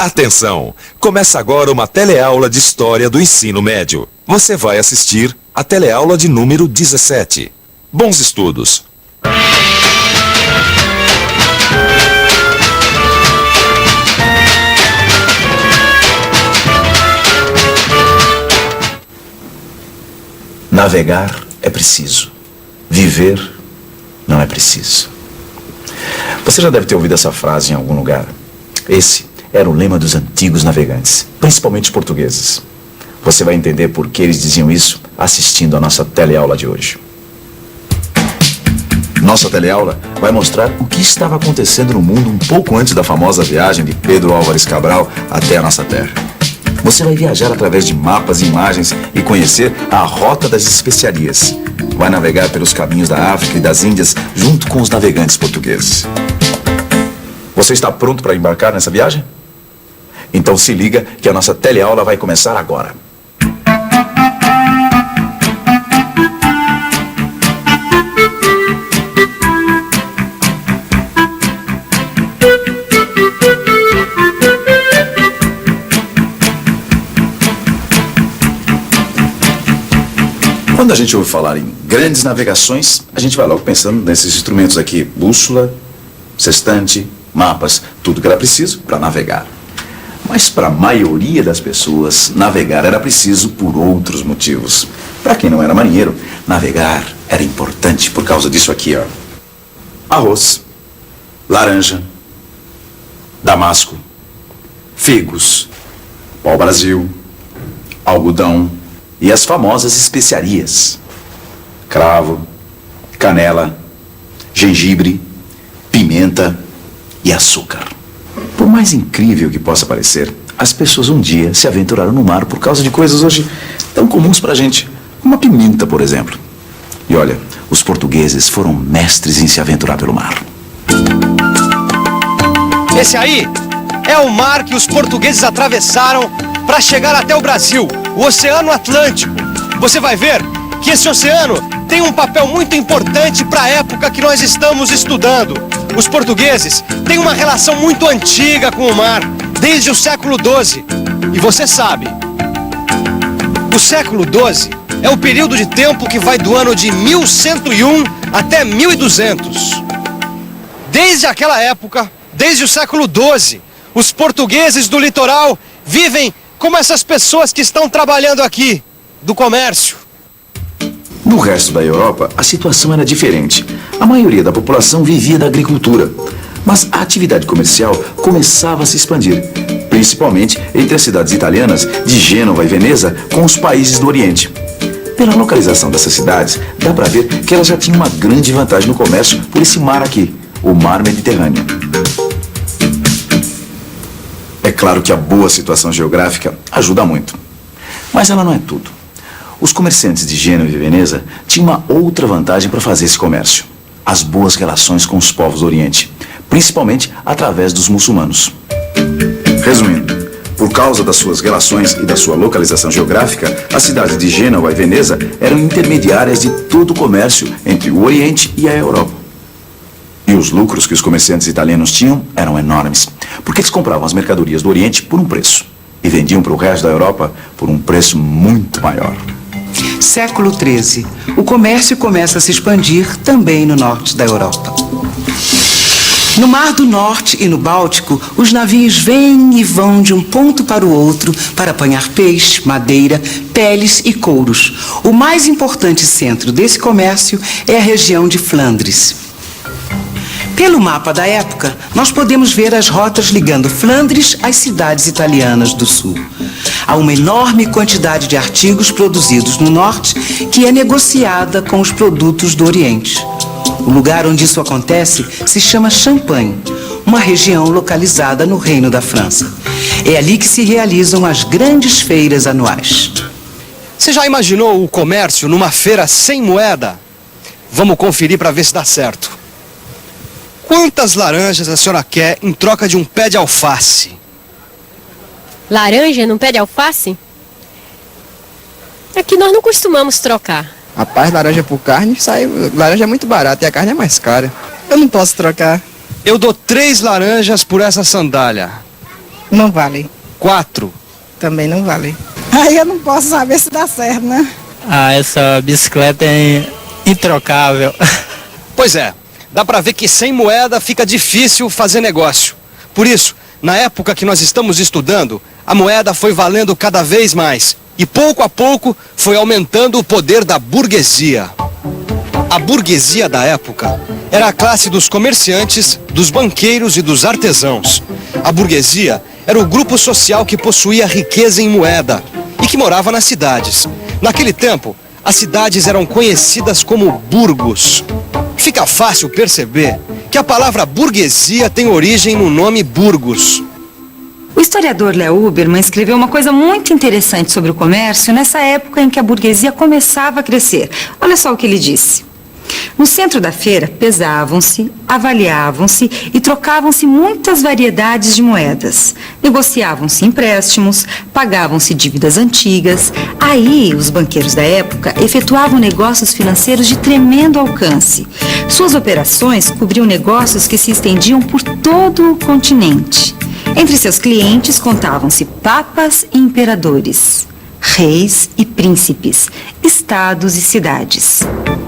Atenção! Começa agora uma teleaula de História do Ensino Médio. Você vai assistir a teleaula de número 17. Bons estudos! Navegar é preciso. Viver não é preciso. Você já deve ter ouvido essa frase em algum lugar. Esse era o lema dos antigos navegantes, principalmente portugueses. Você vai entender por que eles diziam isso assistindo a nossa teleaula de hoje. Nossa teleaula vai mostrar o que estava acontecendo no mundo um pouco antes da famosa viagem de Pedro Álvares Cabral até a nossa terra. Você vai viajar através de mapas e imagens e conhecer a Rota das Especiarias. Vai navegar pelos caminhos da África e das Índias junto com os navegantes portugueses. Você está pronto para embarcar nessa viagem? Então se liga que a nossa teleaula vai começar agora. Quando a gente ouve falar em grandes navegações, a gente vai logo pensando nesses instrumentos aqui: bússola, sextante, mapas, tudo que era preciso para navegar. Mas para a maioria das pessoas, navegar era preciso por outros motivos. Para quem não era marinheiro, navegar era importante por causa disso aqui, ó: arroz, laranja, damasco, figos, pau-brasil, algodão e as famosas especiarias: cravo, canela, gengibre, pimenta e açúcar. Por mais incrível que possa parecer, as pessoas um dia se aventuraram no mar por causa de coisas hoje tão comuns pra gente, como a pimenta, por exemplo. E olha, os portugueses foram mestres em se aventurar pelo mar. Esse aí é o mar que os portugueses atravessaram para chegar até o Brasil, o Oceano Atlântico. Você vai ver que esse oceano tem um papel muito importante para a época que nós estamos estudando. Os portugueses têm uma relação muito antiga com o mar, desde o século XII. E você sabe, o século XII é o período de tempo que vai do ano de 1101 até 1200. Desde aquela época, desde o século XII, os portugueses do litoral vivem como essas pessoas que estão trabalhando aqui, do comércio. No resto da Europa, a situação era diferente. A maioria da população vivia da agricultura, mas a atividade comercial começava a se expandir, principalmente entre as cidades italianas de Gênova e Veneza com os países do Oriente. Pela localização dessas cidades, dá para ver que elas já tinham uma grande vantagem no comércio por esse mar aqui, o Mar Mediterrâneo. É claro que a boa situação geográfica ajuda muito, mas ela não é tudo. Os comerciantes de Gênova e Veneza tinham uma outra vantagem para fazer esse comércio: as boas relações com os povos do Oriente, principalmente através dos muçulmanos. Resumindo, por causa das suas relações e da sua localização geográfica, as cidades de Gênova e Veneza eram intermediárias de todo o comércio entre o Oriente e a Europa. E os lucros que os comerciantes italianos tinham eram enormes, porque eles compravam as mercadorias do Oriente por um preço e vendiam para o resto da Europa por um preço muito maior. Século XIII. O comércio começa a se expandir também no norte da Europa. No Mar do Norte e no Báltico, os navios vêm e vão de um ponto para o outro para apanhar peixe, madeira, peles e couros. O mais importante centro desse comércio é a região de Flandres. Pelo mapa da época, nós podemos ver as rotas ligando Flandres às cidades italianas do sul. Há uma enorme quantidade de artigos produzidos no norte que é negociada com os produtos do Oriente. O lugar onde isso acontece se chama Champagne, uma região localizada no Reino da França. É ali que se realizam as grandes feiras anuais. Você já imaginou o comércio numa feira sem moeda? Vamos conferir para ver se dá certo. Quantas laranjas a senhora quer em troca de um pé de alface? Laranja num pé de alface? Aqui nós não costumamos trocar. Rapaz, laranja por carne, laranja é muito barata e a carne é mais cara. Eu não posso trocar. Eu dou 3 laranjas por essa sandália. Não vale. 4. Também não vale. Aí eu não posso saber se dá certo, né? Essa bicicleta é introcável. Pois é, dá pra ver que sem moeda fica difícil fazer negócio. Por isso, na época que nós estamos estudando, a moeda foi valendo cada vez mais. E pouco a pouco foi aumentando o poder da burguesia. A burguesia da época era a classe dos comerciantes, dos banqueiros e dos artesãos. A burguesia era o grupo social que possuía riqueza em moeda e que morava nas cidades. Naquele tempo, as cidades eram conhecidas como burgos. Fica fácil perceber que a palavra burguesia tem origem no nome Burgos. O historiador Léo Huberman escreveu uma coisa muito interessante sobre o comércio nessa época em que a burguesia começava a crescer. Olha só o que ele disse. No centro da feira, pesavam-se, avaliavam-se e trocavam-se muitas variedades de moedas. Negociavam-se empréstimos, pagavam-se dívidas antigas. Aí, os banqueiros da época efetuavam negócios financeiros de tremendo alcance. Suas operações cobriam negócios que se estendiam por todo o continente. Entre seus clientes contavam-se papas e imperadores, reis e príncipes, estados e cidades.